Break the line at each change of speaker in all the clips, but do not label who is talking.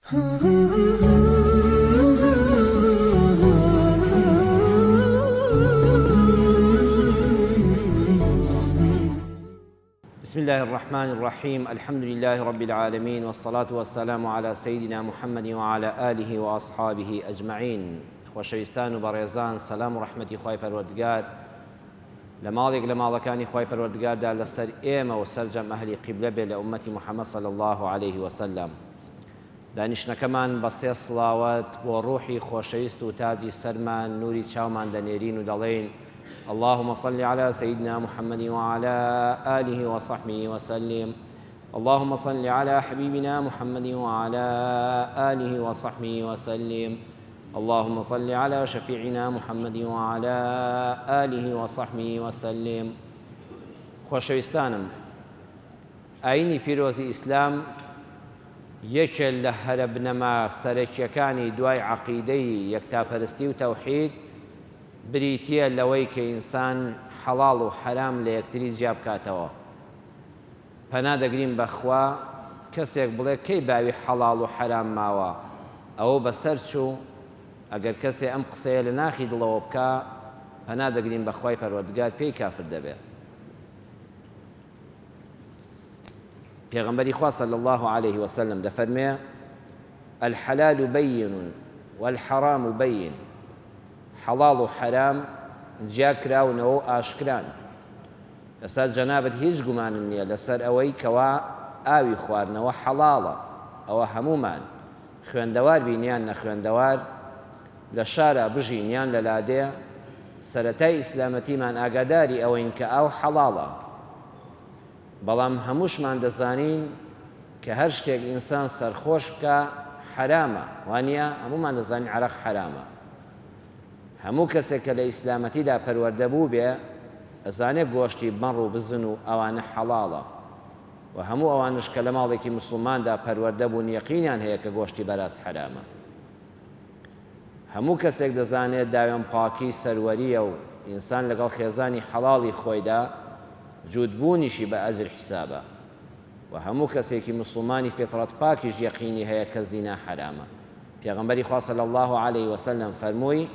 بسم الله الرحمن الرحيم. الحمد لله رب العالمين، والصلاة والسلام على سيدنا محمد وعلى آله وأصحابه أجمعين. خوشويستان و بەڕێزان، سەلام و ڕەحمەتی خوای پەروەردگار لە ماڵێک لە ماڵەکانی خوای پەروەردگاردا لەسەر ئێمە و سەرجەم ئەهلی قیبلە بێ لە ئومەتی محەممەد صلی الله عليه وسلم. دانیشتەکەمان بە سێ سڵاوەت بۆ ڕوحی خۆشەویست و تاجی سەرمان نوری چاومان دەنێرین و دەڵێن: اللهم صل على سيدنا محمد وعلى آله وصحبه وسلم. اللهم صل على حبيبنا محمد وعلى آله وصحبه وسلم. اللهم صل على شفيعنا محمد وعلى آله وصحبه وسلم. خۆشەویستانم، ئاینی پیرۆزی ئیسلام یەکێک لە هەرە بنەما سەرەکیەکانی دوای عەقیدەی یەکتاپەرستی و تەوحید بریتیە لەوەی کە ئینسان حەڵاڵ و حەرام لە یەکتری جیا بکاتەوە. پەنا دەگرین بەخوا کەسێک بڵێ کەی باوی حەڵاڵ و حەرام ماوە، ئەوە بەسەر چوو. ئەگەر کەسێ ئەم قسەیە لە ناخی دڵەوە بکە، پەنا دەگرین بەخوای پەروەردگار پێی کافر دەبێت. پێغەمبەری خوا صلی الله عليه وسلم دەفەرمێ: الحلال بين والحرام بين. حەڵاڵ و حەرام جیا کراونەوە ئاشکران. لەسەر جەنابەت هیچ گومانم نییە لەسەر ئەوەی کەوا ئاوی خواردنەوە حەڵاڵە. ئەوە هەمومان، خوێندەوار بینیان نەخوێندەوار، لە شارە بژینیان لە لادێ، سەرەتای ئیسلامەتیمان ئاگاداری ئەوەین کە ئاو حەڵاڵە. بەڵام هەمووشمان دەزانین کە هەر شتێک ئینسان سەرخۆش بکە حەرامە، وانە هەموومان دەزانین عەرەق حەرامە. هەموو کەسێک کە لە ئیسلامەتیدا پەروەردە بوو بێ ئەزانێت گۆشتی بەڕ و بزن و ئەوانە حەڵاڵە، و هەموو ئەوانش کە لە ماڵێکی موسڵماندا پەروەردە بوون یەقینیان هەیە کە گۆشتی بەراز حەرامە. هەموو کەسێک دەزانێت داوێن پاکی سەروەریە و ئینسان لەگەڵ خێزانی حەڵاڵی خۆیدا جوودبوونیشی بە ئەجر حیسابە، و هەموو کەسێکی موسڵمانی فێتڕەت پاکیش یەقینی هەیە کە زینا حەرامە. پێغەمبەری خوا صلی الله عليه وسلم فەرمووی: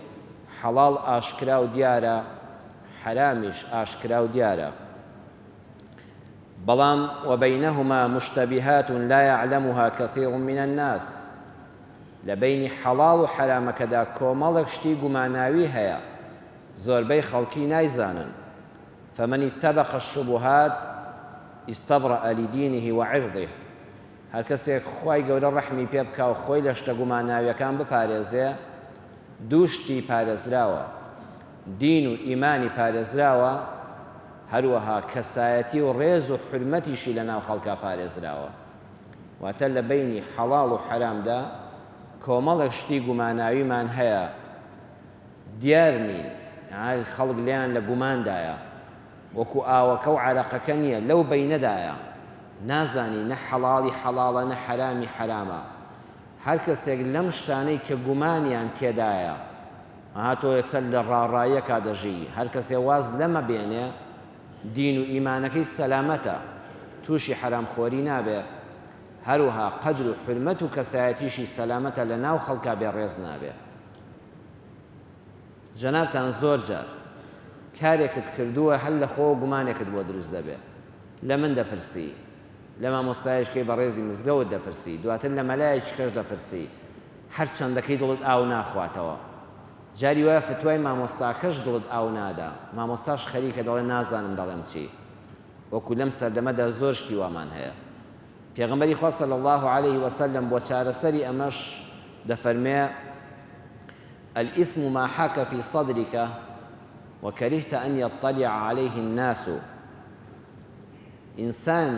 حەڵاڵ ئاشکرا و دیارە، حەرامیش ئاشکرا و دیارە. بەڵام وبەینەهما مشتەبیهات لا يعلمها كثير من الناس. لە بینی حەڵاڵ و حەرامەکەدا کۆمەڵێک شتی گوماناوی هەیە، زۆربەی خەڵکی نایزانن. فمن اتبق الشبهات استبرأ لدينه وعرضه. هەر کەسێک خوای گەورە ڕەحمی پێ بکا و خۆی لە شتە گوماناویەکان بپارێزێ، دوو شتی پارێزراوە: دین و ئیمانی پارێزراوە، هەروەها کەسایەتی و ڕێز و حرمەتیشی لە ناو خەڵکا پارێزراوە. واتە لە بینی حەڵاڵ و حەرامدا کۆمەڵێک شتی گوماناویمان هەیە، دیار نین، خەڵک لیان لە گوماندایە، وەکو ئاوەکە و عەرەقەکە نییە، لەو بەینەدایە، نازانی نە حەڵاڵی حەڵاڵە نە حەرامی حەرامە. هەر کەسێک لەم شتانەی کە گومانیان تێدایە هاتۆ یەکسەر لە ڕاڕاییەکا دەژی. هەر کەسێ واز لەمە بێنێ دین و ئیمانەکەی سەلامەتە، تووشی حەرامخۆری نابێ، هەروەها قەدر و حرمەت و کەسایەتیشی سەلامەتە، لە ناو خەڵکا بێڕێز نابێ. جەنابتان زۆر جار کارێکت کردووە هەر لە خۆ گومانێکت بۆ دروست دەبێت. لە من دەپرسی، لە مامۆستایشکەی بەڕێزی مزگەوت دەپرسی، دواتر لە مەلایەکی کەش دەپرسی، هەر چەندەکەی دڵت ئاو ناخواتەوە. جاری وایە فتوای مامۆستاکەش دڵت ئاو نادا، مامۆستاش خەریکە دەڵێ نازانم دەڵێم چی. وەکو لەم سەردەمەدا زۆر شتی وامان هەیە. پێغەمبەری خوا صلی الله عليه وسلم بۆ چارەسەری ئەمەش دەفەرمێ: الإثم ما حاك في صدرك وكرهت أن يطلع عليه الناس. ئینسان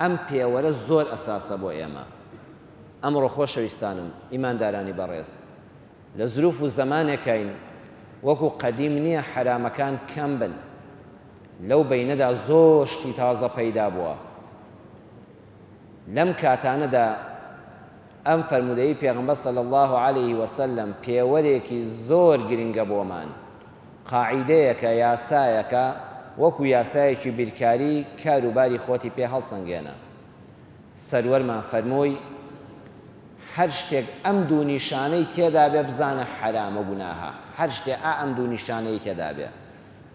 ئەم پێوەرە زۆر ئەساسە بۆ ئێمە. ئەمڕۆ خۆشەویستانم، ئیماندارانی بەڕێز، لە زروف و زەمانێکین وەکو قەدیم نییە حەرامەکان کەم بن. لەو بەینەدا زۆر شتی تازە پەیدا بووە. لەم کاتانەدا ئەم فەرمودەی پێغەمبەر صلی الله عليه وسلم پێوەرێکی زۆر گرنگە بۆمان، قاعیدەیەکە، یاسایەکە، وەکو یاسایەکی بیرکاری کاروباری خۆتی پێ هەڵسەنگێنە. سەروەرمان فەرمووی: هەر شتێک ئەم دوو نیشانەی تێدا بێ بزانە حرامە گوناهە هەر شتێک ئەم دوو نیشانەی تێدا بێ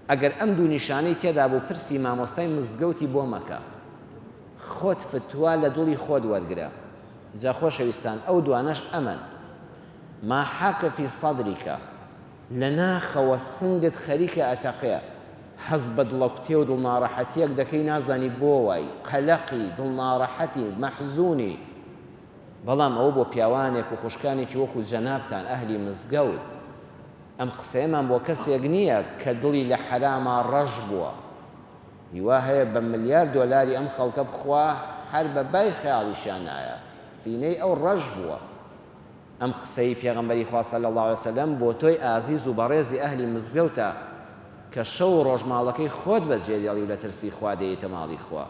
ئەگەر ئەم دوو نیشانەی تێدا بوو پرسی مامۆستای مزگەوتی بۆ مەکە خۆت فتوا لە دڵی خۆت وەرگرە جا خۆشەویستان ئەو دوانەش ئەمن ما حاکە فی سەدریکە لە ناخەوە سنگت خەریکە ئەتەقێ حەز بە دڵەکوتێ و دڵناڕەحەتیەک دەکەی نازانی بۆ وای قەلەقی دڵناڕەحەتی مەحزوونی بەڵام ئەوە بۆ پیاوانێک و خوشکانێکی وەکو جەنابتان ئەهلی مزگەوت ئەم قسەیەمان بۆ کەسێک نییە کە دڵی لە حەرامە ڕەش بووە هیوا هەیە بە ملیار دۆلاری ئەم خەڵکە بخوا هەر بە بای خەیاڵیشیان نایە سینەی ئەو ڕەش بووە ئەم قسەی پێغەمبەری خوا صلی الله علیه وسلم بۆ تۆی ئازیز و بەڕێزی ئەهلی مزگەوتە کە شەو ڕۆژماڵەکەی خۆت بەجێدێڵی و لە ترسی خوا دەیەتە ماڵی خوا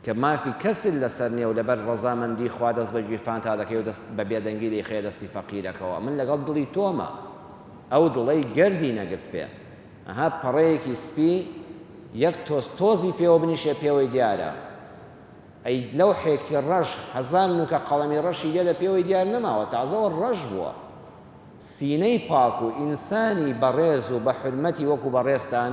کە مافی کەسل لەسەر نییە و لەبەر ڕەزامەندی خوا دەست بە گیرفان تا دەکەی و بە بێدەنگی دەیخێ دەستی فەقیرەکەوە من لەگەڵ دڵی تۆمە ئەو دڵەی گەردی نەگرت پێ ئەها پەڕەیەکی سپی یەک تۆزی پێوە بنیشێ پێوەی دیارە ئەی لەوحێکی ڕەش هەزار نوکە قەڵەمی ڕەشی لێ لە پێوەی دیار نەماوە تازەوە ڕەش بووە سینەی پاک و ئینسانی بەڕێز و بە حرمەتی وەکو بەڕێستان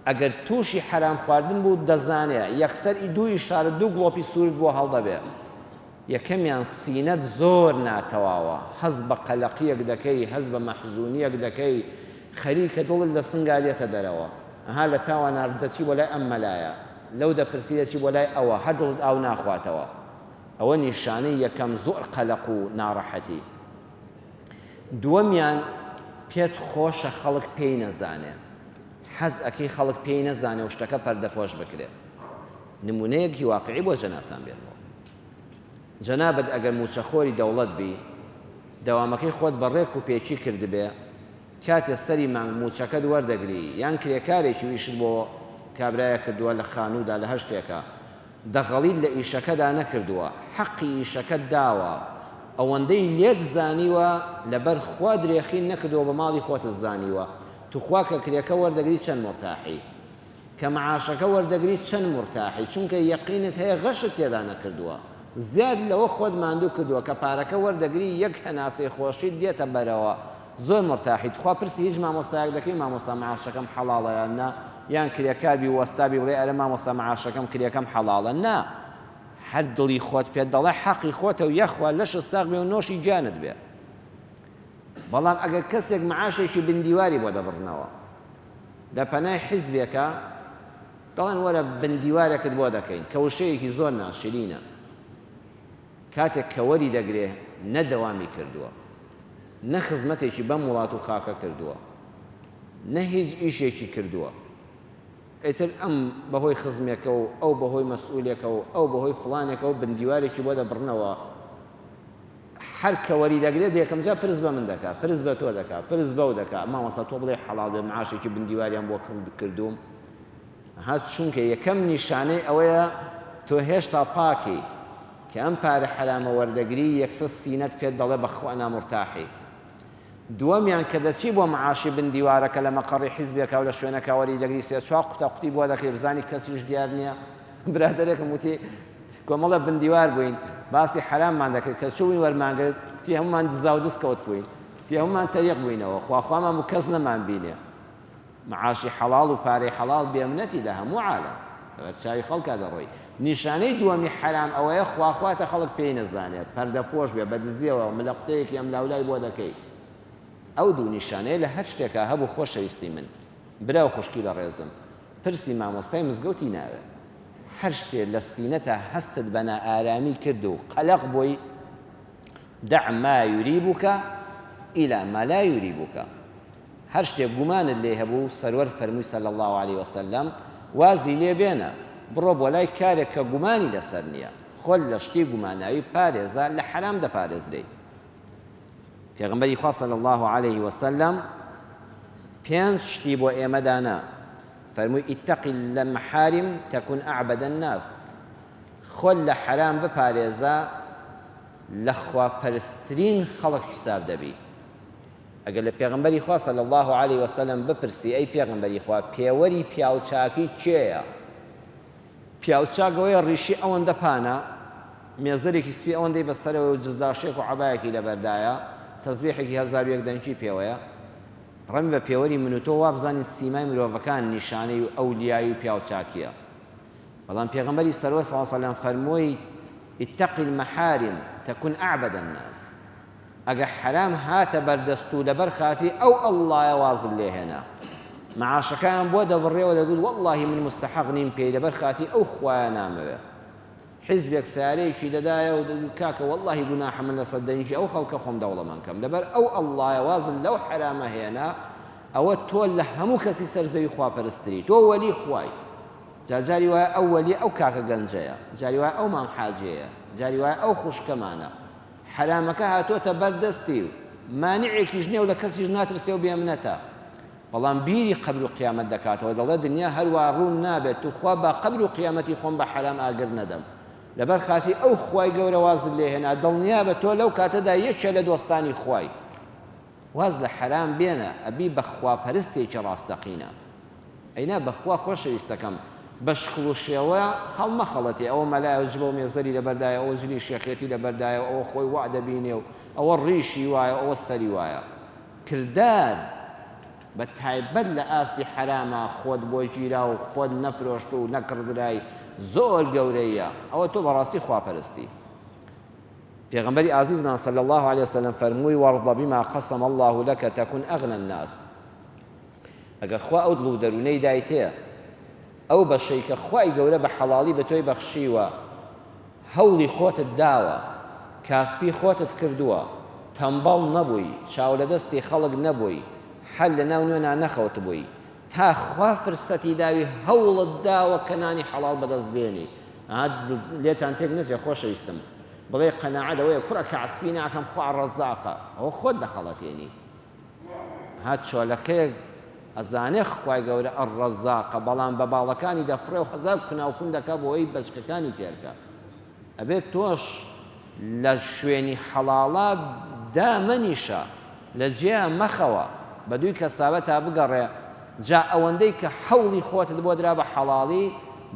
ئەگەر تووشی حرام خواردن بوو دەزانێ یەکسەر دوو ئیشارە دوو گڵۆپی سوورت بۆ هەڵدەبێ یەکەمیان سینەت زۆر ناتەواوە هەز بە قەلەقیەک دەکەی هەز بە مەحزوونیەک دەکەی خەریکە دڵت لە سنگا دێتە دەرەوە ئەها لە تاوانە دەچی بۆ لای ئەم مەلایە لەو دەپرسی دەچی بۆ لای ئەوە هەر دڵت ئاو ناخواتەوە ئەوە نیشانەی یەکەم زۆر قەلەق و ناڕەحەتی دووەمیان پێت خۆشە خەڵک پێی نەزانێ حەز ئەکەی خەڵک پێی نەزانێ و شتەکە پەردەپۆش بکرێ نمونەیەکی واقعی بۆ جەنابتان بێنەوە جەنابەت ئەگەر موچەخۆری دەوڵەت بی دەوامەکەی خۆت بەڕێک و پێچی کردبێ کاتێ سەری مانگ موچەکەت وەردەگری یان کرێکارێکی ویشت بۆ کابرایە کردووە لە خانوودا لە هەر شتێکە دەغەڵیت لە ئیشەکەدا نەکردووە حەقی ئیشەکەت داوە ئەوەندەی لێت زانیوە لەبەر خوا درێخین نەکردەوە بە ماڵی خۆت زانیوە توخوا کە کرێکە وەردەگری چەند مرتاحی کە معاشەکە وەردەگری چەند مرتاحی چونکە یەقینت هەیە غەشت تێدا نەکردووە زیاد لەوە خۆت ماندوو کردووە کە پارەکە وەردەگری یەک هەناسەی خۆشیت دێتە بەرەوە زۆر مرتاحی تخوا پرسی هیچ مامۆستایەک دەکەی مامۆستا معاشەکەم حەڵاڵە یان نا یان کرێکاربی وەستابی بڵێ ئەرە مامۆستا معاشەکەم کرێکەم حەڵاڵە نا هەر دڵی خۆت پێت دەڵێ حەقی خۆتە و یەخوا لەشە ساغ بێ و نۆشی جانت بێ بەڵام ئەگەر کەسێک معاشێکی بندیواری بۆ دەبڕنەوە لە پەنای حیزبێکە دەڵێن وەرە بندیوارێکت بۆ دەکەین کە وشەیەکی زۆر ناشرینە کاتێک کە وەری دەگرێ نەدەوامی کردووە نە خزمەتێکی بەم وڵات و خاکە کردووە نە هیچ ئیشێکی کردووە ئیتر ئەم بەهۆی خزمێکە و ئەو بەهۆی مەسئولێکە و ئەو بەهۆی فڵانێکە و بندیوارێکی بۆ دەبڕنەوە هەر کە وەری دەگرێت یەکەم جا پرس بە من دەکات پرس بە تۆ دەکات پرس بەو دەکات مامۆستا تۆ بڵێ حەڵاڵ بێ معاشێکی بندیواریان بۆ کردوم هەست چونکە یەکەم نیشانەی ئەوەیە تۆ هێشتا پاکی کە ئەم پارە حرامە وەردەگری یەکسە سینەت پێت دەڵێ بەخوا نامرتاحی دووەمیان کە دەچی بۆ معاشی بندیوارەکە لە مەقەڕی حیزبێکە و لە شوێنەکە وەری دەگری سێ چوار قوتاقوتی بۆ دەکەی بزانی کەسیش دیار نییە برادەرێکم وتی کۆمەڵە بندیوار بووین باسی حراممان دەکرد کە چووین وەرمانگرت تی هەمومان دزا و دزکەوت بووین تی هەمومان تەریق بووینەوە خواخوامان و کەس نەمان بینێ معاشی حەڵاڵ و پارەی حەڵاڵ بێمنەتی لە هەموو عالەم چاوی خەڵکا دەڕۆی نیشانەی دووەمی حرام ئەوەیە خواخواتە خەڵک پێی نەزانێت پەردەپۆش بێ بە دزیەوە ملە قوتەیەکی ئەم لاولای بۆ دەکەی ئەو دوو نیشانەیە لە هەر شتێکە هەبوو خۆشەویستی من برا و خوشکی لە ڕێزم پرسی مامۆستای مزگەوتی ناوێ هەر شتێ لە سینەتە هەستت بە نائارامی کرد و قەلەق بۆی دع ما یوریبوکە ئیلا ما لا یوریبوکە هەر شتێک گومانت لێ هەبوو سەروەر فەرمووی صلی الله علیه وسلم وازی لێ بێنە بڕۆ بۆ لای کارێک کە گومانی لەسەر نییە خۆل لە شتی گوماناوی پارێزە لە حرام دەپارێزرێ پێغەمبەری خوا صلی الله علیه وسلم پێنج شتی بۆ ئێمە دانا فەرمووی ئیتەقی المەحارم تەکون ئەعبەد الناس خۆل لە حرام بپارێزە لە خواپەرستترین خەڵک حساب دەبی ئەگەر لە پێغەمبەری خوا صلی الله علیه وسلم بپرسی ئەی پێغەمبەری خوا پێوەری پیاوچاکی کێیە پیاوچاک ئەوەیە ڕیشی ئەوەندە پانە مێزەرێکی سپی ئەوەندەی بەسەرەوە و جزداشێک و عەبایەکی لەبەردایە تەسبیحێکی 1001 دەنگی پێوەیە ڕەمی بە پێوەری من و تۆ وا بزانین سیمای مرۆڤەکان نیشانەی و ئەولیایی و پیاوچاکیە بەڵام پێغەمبەری سەرەوە صلی الله علیه وسلم فەرمووی اتق المحارم تكن أعبد الناس ئەگە حرام هاتە بەردەست و لەبەر خاتی ئەو ئەڵڵایە وازت لێ هێنا معاشەکان بۆ دەبڕێەوە دەگوت واللهی من مستحق نیم پێی لەبەر خاتی ئەو خوایە نامەوێ حیزبێک سارەیەکی دەدایە و کاکە واللهی گوناحە من لەسەر دەنجی ئەو خەڵکە خۆم دەوڵەمەند کەم لەبەر ئەو ئەڵڵایە وازم لەو حرامە هێنا ئەوە تۆ لە هەموو کەسی سەرزەوی خواپەرستری تۆ وەلی خوای جاری وایە ئەو وەلی ئەو کاکە گەنجەیە جاری وایە ئەو مام حاجەیە جاری وایە ئەو خوشکەمانە حرامەکە هاتۆتە بەردەستی و مانعێکیش نییە و لە کەسیش ناترسێ و بێمنەتە بەڵام بیری قبر و قیامەت دەکاتەوە دەڵێ دنیا هەروە ڕوون نابێت و خوا با قبر و قیامەتی خۆم بە حرام ئاگر نەدەم لەبەر خاتی ئەو خوای گەورە وازت لێ هێنا دڵنیا بە تۆ لەو کاتەدا یەکێ لە دۆستانی خوای واز لە حرام بێنە ئەبی بە خواپەرستێکی ڕاستەقینە ئەینا بەخوا خۆشەویستەکەم بە شکڵ و شێوە هەڵمەخەڵەتێ ئەوە مەلایە جبە و مێزەری لەبەردایە ئەوە ژنی شێخێتی لەبەردایە ئەوە خۆی وا دەبینێ و ئەوە ڕیشی وایە ئەوە سەری وایە کردار بە تایبەت لە ئاستی حرامە خۆت بۆ گیرا و خۆت نەفرۆشت و نەکردرای زۆر گەورەیە ئەوە تۆ بەڕاستی خواپەرستی پێغەمبەری ئازیزمان صلی الله عليه وسلم فەرمووی وەرضە بما قسم الله لك تكن أغنى الناس ئەگەر خوا ئەو دڵ و دەروونەی دایتێ ئەو بەشەی کە خوای گەورە بە حەڵاڵی بە تۆی بەخشیوە هەوڵی خۆتت داوە کاسبی خۆتت کردووە تەمبەڵ نەبووی چاو لە دەستی خەڵک نەبووی حەل لە ناو نوێنان نەخەوت بووی تا خوا فرسەتی داوی هەوڵت داوە کە نانی حەڵاڵ بەدەست بێنی لێتان تێک نەچێ خۆشەویستم بڵێ قەناعەت ئەوەیە کوڕە کەعسبی ناکەم خوا ڕەزاقە ئەوە خۆت دەخەڵەتێنی هات چۆلەکەیەک ئەزانێ خوای گەورە ئەڕەزاقە بەڵام بە باڵەکانی دەفڕێ و هەزار کناوکون دەکا بۆ ئەوەی بەچکەکانی تێرکە ئەبێت تۆش لە شوێنی حەڵاڵە دامەنیشە لە جێ مەخەوە بە دووی کەسابە تا بگەڕێ جا ئەوەندەی کە حەوڵی خۆتت بۆ درا بە حەڵاڵی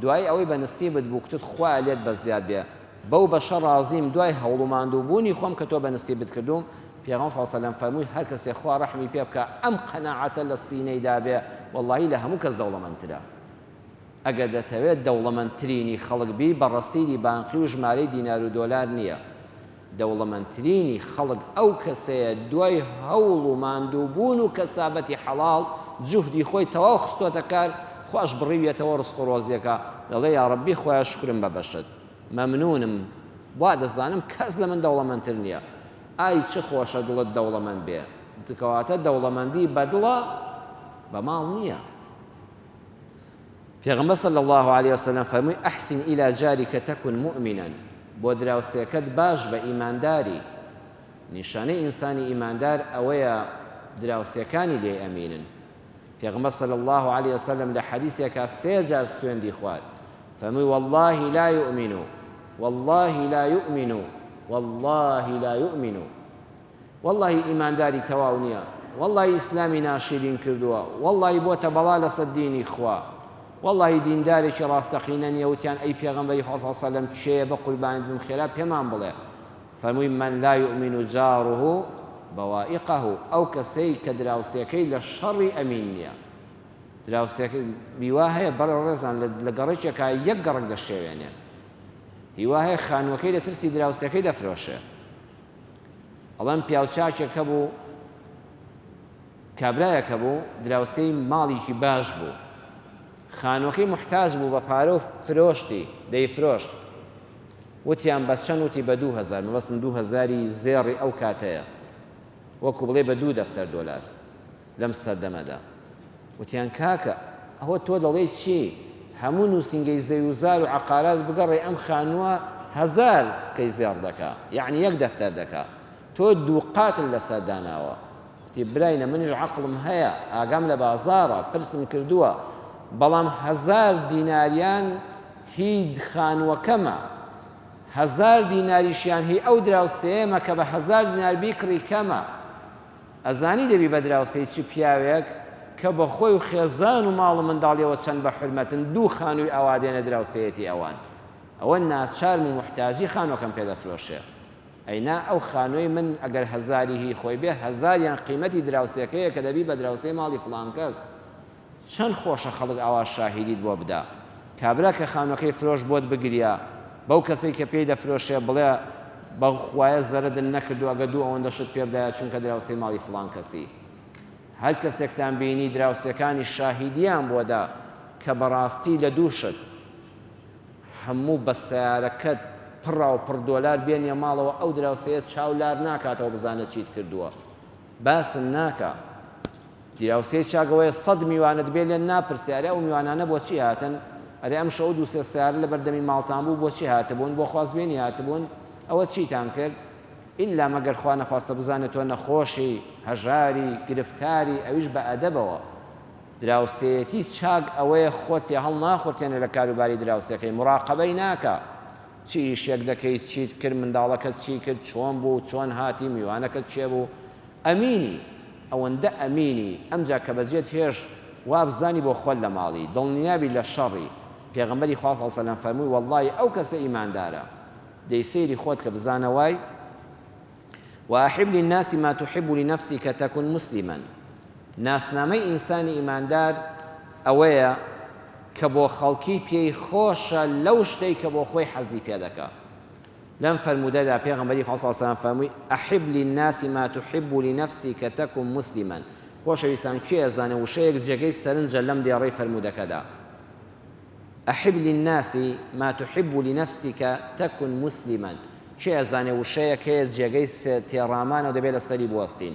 دوای ئەوەی بە نسیبت بووکتت خوا لێت بە زیاد بێ بەو بەشە ڕازیم دوای هەوڵ و ماندووبوونی خۆم کە تۆ بە نسیبت کردوم پێغەمبەر صلی الله علیه و سلم فەرمووی هەر کەسێ خوا ڕەحمی پێ بکە ئەم قەناعەتە لە سینەیدا بێ وەڵڵاهی لە هەموو کەس دەوڵەمەندترە ئەگەر دەتەوێت دەوڵەمەندترینی خەڵک بی بە ڕەسیدی بانقی و ژمارەی دینار و دۆلار نییە دەوڵەمەندترینی خەڵک ئەو کەسەیە دوای هەوڵ و ماندووبوون و کەسابەتی حەڵاڵ جوهدی خۆی تەواو خستۆتە کار خوش بڕیوێتەوە ڕزق و ڕۆزیەکە دەڵێ یا ڕەبی خۆیان شکرم بەبەشت مەمنونم وا دەزانم کەس لە من دەوڵەمەندتر نییە ئای چه خۆشە دڵت دەوڵەمەند بێ کەواتە دەوڵەمەندی بەدڵە بە ماڵ نییە پێغەمبەر صلی الله عليه وسلم فەرمووی ئەحسن إلى جارك تكن مؤمنا بۆ دراوسێکەت باش بە ئیمانداری نیشانەی ئینسانی ئیماندار ئەوەیە دراوسێکانی لێ ئەمینن پێغەمبەر صلی الله عليه وسلم لە حەدیثێکە سێ جار سوێندی خوارد فەرمووی والله لا يؤمن والله لا يؤمن والله لا يؤمن والله ئیمانداری تەواو نییە والله ئیسلامی ناشرین کردووە والله بۆتە بەڵا لەسەر دینی خوا والله دیندارێکی ڕاستەقینە نییە وتیان ئەی پێغەمبەری خوا صلی الله عليه وسلم چێ بە قوربانیت بم خێرا پێمان بڵێ فەرمووی من لا يؤمن جاره بەوائقه ئەو کەسەی کە دراوسێکەی لە شەڕی ئەمین نییە دراوسێکە هیوا هەیە بەڕێ ڕێزان لە گەڕێکێکە یەک گەڕک دەشێوێنێ هیوا هەیە خانووەکەی لە ترسی دراوسێکەی دەفرۆشێ ئەڵەن پیاوچاکێکە بوو کابرایەکە بوو دراوسەی ماڵێکی باش بوو خانووەکەی محتاج بوو بە پارە و فرۆشتی دەیفرۆشت وتیان بە چەند وتی بە 2000 مەبەستم 2000 زێڕی ئەو کاتەیە وەکو بڵێ بە 2 دەفتەر دۆلار لەم سەردەمەدا وتیان کاکە ئەوە تۆ دەڵێ چی هەموو نووسینگەی زەویوزار و عەقارات بگەڕێ ئەم خانووە 1000 سکەی زێڕ دەکا یعنی یەک دەفتەر دەکا تۆ 2 قاتل لەسەر داناوە وتی براینە منیش عەقڵم هەیە ئاگام لە بازاڕە پرسم کردووە بەڵام 1000 دیناریان هی خانووەکەمە 1000 دیناریشیان هی ئەو دراوسەیەمە کە بە 1000 دینار بیکڕی کەمە ئەزانی دەبی بە دراوسەی چی پیاوێک کە بە خۆی و خێزان و ماڵ و منداڵیەوە چەند بە حرمەتن 2 خانووی ئەوا دێنە دراوسەیەتی ئەوان ئەوە ناچارم و محتاجی خانۆکەم پێ دەفرۆشێ ئەینا ئەو خانۆی من ئەگەر هەزاری هی خۆی بێ هەزاریان قیمەتی دراوسەکەیە کە دەبی بە دراوسەی ماڵی فڵان کەس چەند خۆشە خەڵک ئەوا شاهیدیت بۆ بدا کابرا کە خانۆکەی فرۆش بۆت بگریا بەو کەسەی کە پێی دەفرۆشێ بڵێ بەو خوایە زەرەدن نەکردو ئەگە دوو ئەوەندە شت پێ بدایە چونکە دراوسەی ماڵی فڵان کەسی هەر کەسێکتان بینی دراوسەکانی شاهیدیان بۆدا کە بەڕاستی لە دوو شت هەموو بە سیارەکەت پڕا و پڕ دۆلار بێنیە ماڵەوە ئەو دراوسەیە چاولار ناکاتەوە بزانێت چیت کردووە باسم ناکە دراوسەیە چاگەوەیە 100 میوانت بێ لێن ناپرسیارە ئەو میوانانە بۆچی هاتن ئەرێ ئەم شەو دوو سێ سیارە لە بەردەمی ماڵتان بوو بۆچی هاتبوون بۆ خوازبێنی هاتبوون ئەوە چیتان کرد ئیلا مەگەر خوا نەخواستە بزانێت تۆ نەخۆشی هەژاری گرفتاری ئەویش بە ئەدەبەوە دراوسەیەتی چاک ئەوەیە خۆت هەڵ ناخۆتێنە لە کاروباری دراوسەکەی مراقەبەی ناکە چی ئیشێک دەکەیت چیت کرد منداڵەکەت چی کرد چۆن بوو چۆن هاتی میوانەکەت چێ بوو ئەمینی ئەوەندە ئەمینی ئەمجا کە بەجێت هێش وا بزانی بۆ خۆت لە ماڵی دڵنیابی لە شەڕی پێغەمبەری خوا صلی الله علیه و سلم فەرمووی وەڵڵاهی ئەو کەسە ئیماندارە دەی سەیری خۆت کە بزانە وای وأحب للناس ما تحب لنفسك تكن مسلما ناسنامەی ئینسانی ئیماندار ئەوەیە کە بۆ خەڵکی پێی خۆشە لەو شتەی کە بۆ خۆی حەزی پێ دەکا لەم فەرموودەدا پێغەمبەری خوا صلی الله علیه و سلم فەرمووی أحب للناس ما تحب لنفسك تكن مسلما خۆشەویستان کێ ئەزانێ وشەیەک جێگەی سەرنجە لەم دێڕەی فەرموودەکەدا أحب للناس ما تحب لنفسك تكن مسلما کێ ئەزانێ وشەیەک هەیە جێگەی تێڕامانە دەبێت لە سەری بوەستین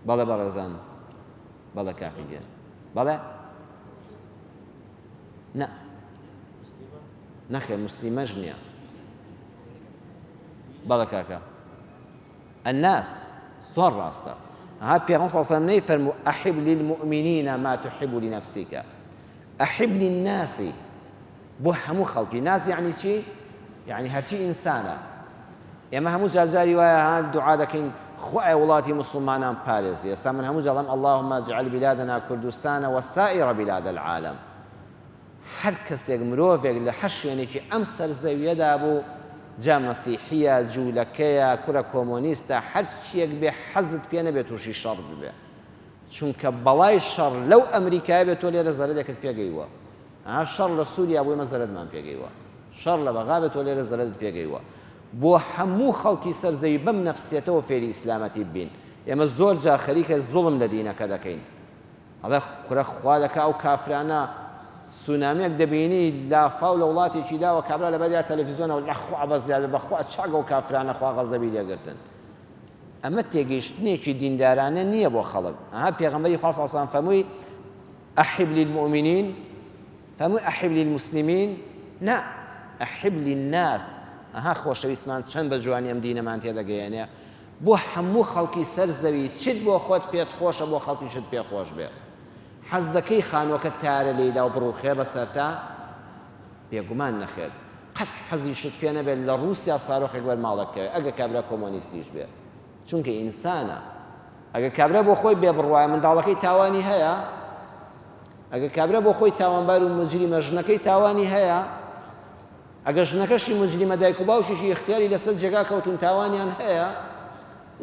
بەڵێ بەڕێزان بەڵێ کاکیگەن بەڵێ نە نەخێر مسلیمەش نییە بەڵێ کاکە الناس زۆر ڕاستە ها پێغەمبەر صلی الله علیه و سلم نەیفەرموو أحب للمؤمنین ما تحب لنفسك أحب للناس بۆ هەموو خەڵکی ناس یعنی چی یعنی هەرچی ئینسانە ئێمە هەموو جارجاری وایە ها دوعا دەکەین خوای وڵاتی مسلمانان پارێزی ئێستا من هەموو جاڵم اللهم اجعل بلادنا کوردستان وسائر بلاد العالم هەر کەسێک مرۆڤێک لە هەر شوێنێکی ئەم سەرزەویەدا بوو جا مەسیحیە جوولەکەیە کوڕە کۆمۆنیستە هەر چیەک بێ حەزت پێ نەبێت تووشی شەڕ ببێ چونکە بەڵای شەڕ لەو ئەمریکایە بێت تۆ لێرە زەرەدێکت پێگەیوە شەڕ لە سووریا بووی مە زەرەدمان پێگەیوە شەڕ لە بەغا بێت تۆ لێرە زەرەدت پێگەیوە بۆ هەموو خەڵکی سەرزەوی بەم نەفسیەتەوە فێری ئیسلامەتی ببین ئێمە زۆر جار خەریکە زوڵم لە دینەکە دەکەین ئەڵێ کورە خوا دەکا ئەو کافرانە سونامێک دەبینی لافاو لە وڵاتێکی داوە کابرا لە بەریا تەلەڤیزیۆنەوە لەخوا بەزیادە بەخوا چاکە و کافرانە خوا غەزەبی لێگرتن ئەمە تێگەیشتنێکی دیندارانە نییە بۆ خەڵک ئەها پێغەمبەری خوا صلی الله علیه و سلم فەرمووی أحب للمؤمنین فەرمووی أحب للمسلمین نا أحب للناس ئەها خۆشەویستمان چەند بە جوانی ئەم دینەمان تێدەگەیەنێ بۆ هەموو خەڵکی سەرزەوی چیت بۆ خۆت پێت خۆشە بۆ خەڵکیشت پێ خۆش بێ حەز دەکەی خانووەکەت تارە لێیدا و بڕوخێ بەسەرتا بێگومان نەخێر قەت حەزیشت پێ نەبێت لە ڕووسیا سارۆخێک وەرماڵەکەوێ ئەگە کابرا کۆمۆنیستیش بێ چونکە ئینسانە ئەگە کابرا بۆ خۆی بێ بڕوایە منداڵەکەی تاوانی هەیە ئەگە کابرا بۆ خۆی تاوانبار و مجریمە ژنەکەی تاوانی هەیە ئەگە ژنەکەشی مجریمە دایک و باوشیشی اختیاری لەسەر جێگا کەوتون تاوانیان هەیە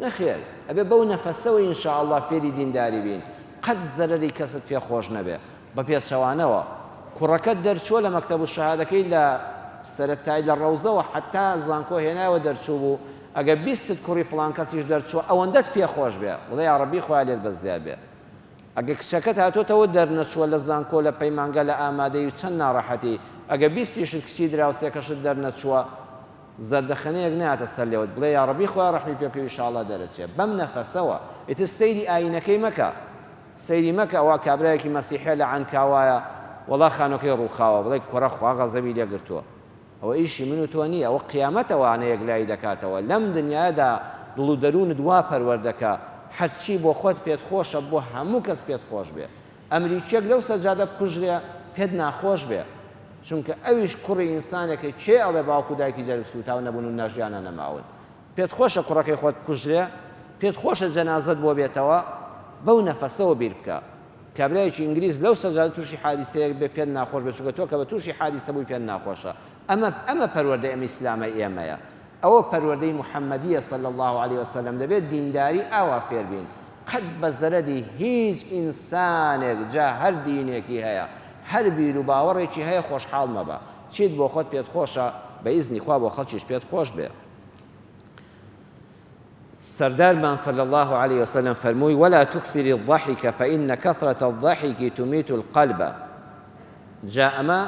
نەخێر ئەبێ بەو نەفەسەوە ئینشاءالله فێری دینداری بین قەت زەرەری کەست پێ خۆش نەبێ بە پێچەوانەوە کوڕەکەت دەرچووە لە مەکتەب و شەهادەکەی لە سەرەتای لە ڕەوزەوە حتا زانکۆ هێنایەوە دەرچوو بوو ئەگە بیستت کوڕی فڵان کەسیش دەرچووە ئەوەندەت پێ خۆش بێ وڵێ یا ڕەبی خوا لێت بەزیا بێ ئەگە کچەکەت هاتۆتەوە دەرنەچووە لە زانکۆ لە پەیمانگە لە ئامادەی و چەند ناڕەحەتی ئەگە بیستیشت کچی دراوسێکەشت دەرنەچووە زەردەخەنەیەک ناتە سەر لێوت بڵێ یا ڕەبی خوا ڕەحمی پێ بکەی ئینشاءالله دەرەچێ بەم نەفەسەوە ئیتر سەیری ئاینەکەی مەکە سەیری مەکە ئەوە کابرایەکی مەسیحیە لە عەنکاوایە وەڵا خانۆکەی ڕووخاوە بڵێ کوڕە خوا غەزەبی لێگرتووە ئەوە ئیشی من و تۆ نییە ئەوە قیامەتەوانەیەک لای دەکاتەوە لەم دنیادا دڵ و دەروونت وا پەروەردەکە هەرچی بۆ خۆت پێت خۆشە بۆ هەموو کەس پێت خۆش بێ ئەمریکیەک لەو سەجادە بکوژرێ پێت ناخۆش بێ چونکە ئەویش کوڕی ئینسانێکی چێ ئەڵێ باوکو دایکی جەرگ سوتاو نەبوون و نەژیانە نەماون پێت خۆشە کوڕەکەی خۆت بکوژرێ پێت خۆشە جەنازەت بۆ بێتەوە بەو نەفەسەوە بیر بکە کابرایەکی ئینگلیز لەو سەجادە تووشی حادیسەیەک بێ پێت ناخۆش بێت چونکە تۆ کە بە تووشی حادیسە بووی پێت ناخۆشە. ئەمە پەروەردەی ئەمە ئیسلامە ئێمەیە، ئەوە پەروەردەی محەممەدیە صلی الله عليه وسلم دەبێت دینداری ئاوا فێر بین. قەت بە زەرەدی هیچ ئینسانێک جا هەر دینێکی هەیە هەر بیر و باوەڕێکی هەیە خۆشحاڵ مەبە، چیت بۆ خۆت پێت خۆشە بە ئیزنی خوا بۆ خەڵکیش پێت خۆش بێ. سردارمان صلى الله عليه وسلم فرمووی ولا تكثر الضحك فإن كثرة الضحك تميت القلب. جا ئەمە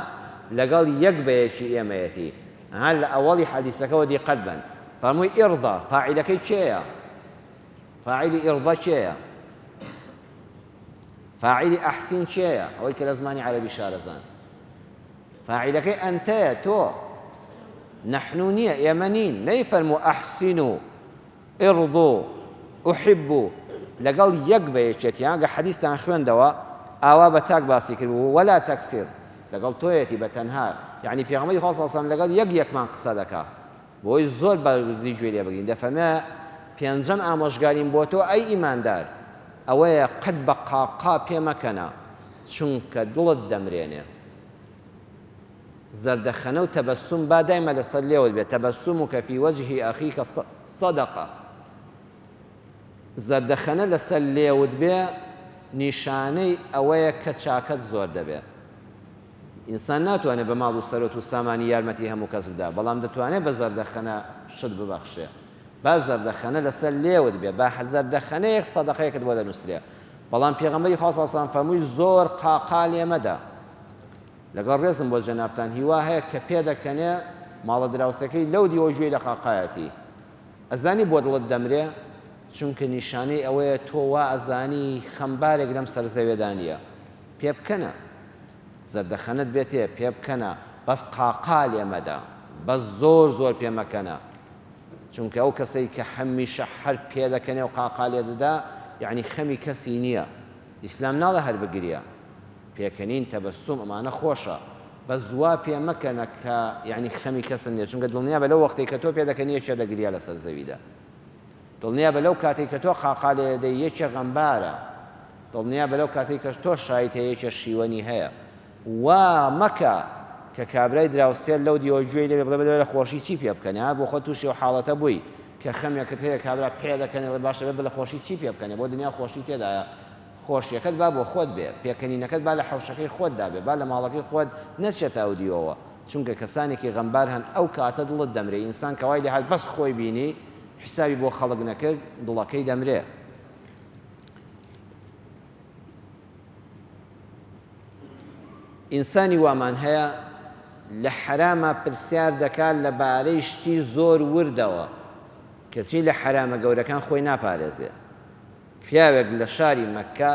لەگەڵ یەک بەیەکی ئێمەیەتی هەر لە ئەوەڵی حەدیسەکەەوە دی قەلبەن. فەرمووی ئیڕضا فاعیلەکەی چێیە؟ فاعیلی ئیڕضا چێیە؟ فاعیلی ئەحسین چێیە؟ ئەوەی کە لە زمانی عەرەبی شارەزان. فاعیلەکەی ئەنتەیە تۆ، نەحنو نییە ئێمە نین. نەیفەرموو ئەحسینو ئیڕضو ئوحیبو لەگەڵ یەک بەیەکێتیان کە حەدیستان خوێندەوە ئاوا بە تاک باسی کردبوو وەلا تەکفیر لەگەڵ تۆیەتی بە تەنها، یعنی پێغەمبەری خوا صلی الله علیه و سلم لەگەڵ یەکمان قسە دەکا بۆی زۆر بەردی گوێ لێ بگرین. دەفەرمێ پێنجەم ئامۆژگاریم بۆ تۆ ئەی ئیماندار ئەوەیە قەت بە قاقا پێ مەکەنە چونکە دڵت دەمرێنێ. زەردەخەنە و تەبەسوم با دایمە لەسەر لێوت بێت. تەبەسومکە فی وەجهی ئەخیکە سەدەقە. زەردەخەنە لەسەر لێوت بێ نیشانەی ئەوەیە کە چاکەت زۆر دەبێت. ئینسان ناتوانێت بە ماڵ و سەرۆت و سامانی یارمەتی هەموو کەس بدا، بەڵام دەتوانێت بە زەردەخەنە شت ببەخشێ. با زەردەخەنە لەسەر لێوت بێ، با زەردەخەنەیەک سەدەقەیەکت بۆ دەنووسرێ. بەڵام پێغەمبەری خوا صلی الله علیه و سلم فەرمووی زۆر قاقا لێمەدا. لەگەڵ ڕێزم بۆ جەنابتان هیوا هەیە کە پێدەکەنێ ماڵە دراوسەکەی لەو دیوە گوێی لە قاقایەتی. ئەزانی بۆ دڵت دەمرێ چونکە نیشانەی ئەوەیە تۆ وا ئەزانی خەمبارێک لەم سەرزەوێدانیە. پێ بکەنە زەردەخەنت بێتێ، پێ بکەنە بەس قاقا لێمەدا، بەس زۆر زۆر پێ مەکەنە. چونکە ئەو کەسەی کە هەمیشە هەر پێ دەکەنێ و قاقا لێ دەدا یعنی خەمی کەسی نییە. ئیسلام ناڵە هەر بگریە، پێکەنین تەبەسوم ئەمانە خۆشە، بە زوا پێ مەکەنە کە یعنی خەمی کەسن نیە، چونکە دڵنیا بە لەو وەختەی کە تۆ پێ دەکەنی یەکێ دەگریا لەسەر زەویدا. دڵنیا بە لەو کاتێک کە تۆ قاقا لێ دەدەی یەکێ غەمبارە. دڵنیا بە لەو کاتێک کە تۆ شایت هەیە یەکێ شیوەنی هەیە. وا مەکە کە کابرای دراوسێت لەو دیوە گوێی لێ بڵێ لە خۆشی چی پێ بکەنێ، بۆ خۆت تووشی و حاڵەتە بووی کە خەمێکت هەیە کابرا پێ دەکەنێ باشە بێ لە خۆشی چی پێ بکەنێ، بۆ دنیا خۆشی تێدایە. خۆشیەکەت با بۆ خۆت بێ، پێکەنینەکەت با لە حەوشەکەی خۆتدا بێ، با لە ماڵەکەی خۆت نەچێتە ئەو دیوەوە. چونکە کەسانێکی غەمبار هەن ئەو کاتە دڵت دەمرێ. ئینسان کەوای دەهات بەس خۆی بینی حسابی بۆ خەڵک نەکرد دڵەکەی دەمرێ. ئینسانی وامان هەیە لە حرامە پرسیار دەکات لەبارەی شتی زۆر وردەوە کەچی لە حرامە گەورەکان خۆی ناپارێزێ. پیاوێک لە شاری مەککە